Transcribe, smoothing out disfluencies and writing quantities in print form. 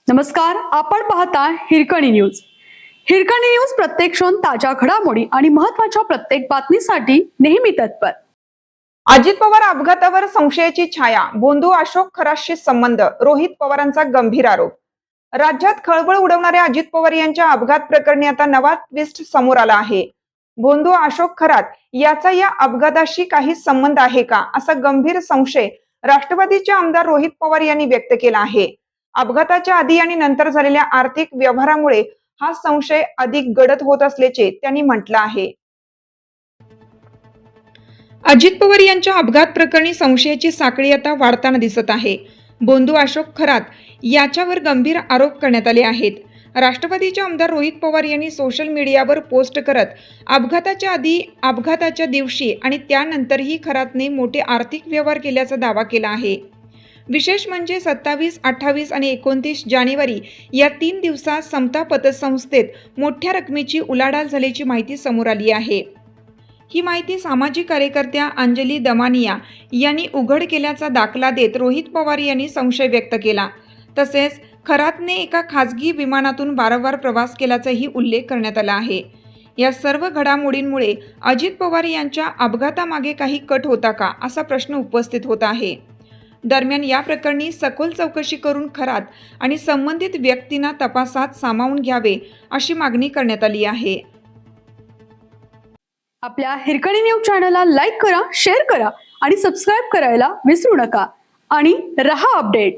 नमस्कार, आपण पाहता हिरकणी न्यूज. हिरकणी न्यूज प्रत्येक क्षण ताज्या घडामोडी आणि महत्त्वाच्या प्रत्येक बातमीसाठी नेहमी तत्पर. अजित पवार अपघातावर संशयाची छाया, भोंदू अशोक खरातशी संबंध, रोहित पवारांचा गंभीर आरोप. राज्यात खळबळ उडवणाऱ्या अजित पवार यांच्या अपघात प्रकरणी आता नवा ट्विस्ट समोर आला आहे. भोंदू अशोक खरात याचा या अपघाताशी काही संबंध आहे का, असा गंभीर संशय राष्ट्रवादीचे आमदार रोहित पवार यांनी व्यक्त केला आहे. अपघाताच्या आधी आणि नंतर झालेल्या आर्थिक व्यवहारामुळे हा संशय अधिक गडद होत असल्याचे त्यांनी म्हटलं आहे. अजित पवार यांच्या अपघात प्रकरणी संशयाची साखळी आता वाढताना दिसत आहे. भोंदू अशोक खरात याच्यावर गंभीर आरोप करण्यात आले आहेत. राष्ट्रवादीचे आमदार रोहित पवार यांनी सोशल मीडियावर पोस्ट करत अपघाताच्या आधी, अपघाताच्या दिवशी आणि त्यानंतरही खरातने मोठे आर्थिक व्यवहार केल्याचा दावा केला आहे. विशेष म्हणजे 27, 28 आणि 29 जानेवारी या 3 दिवसात समता पतसंस्थेत मोठ्या रकमेची उलाढाल झाल्याची माहिती समोर आली आहे. ही माहिती सामाजिक कार्यकर्त्या अंजली दमानिया यांनी उघड केल्याचा दाखला देत रोहित पवार यांनी संशय व्यक्त केला. तसेच खरातने एका खासगी विमानातून वारंवार प्रवास केल्याचाही उल्लेख करण्यात आला आहे. या सर्व घडामोडींमुळे अजित पवार यांच्या अपघातामागे काही कट होता का, असा प्रश्न उपस्थित होत आहे. दरम्यान या प्रकरणी सखोल चौकशी करून खरात आणि संबंधित व्यक्तींना तपासात सामावून घ्यावे, अशी मागणी करण्यात आली आहे. आपल्या हिरकणी न्यूज चॅनलला लाईक करा, शेअर करा आणि सबस्क्राईब करायला विसरू नका. आणि रहा अपडेट.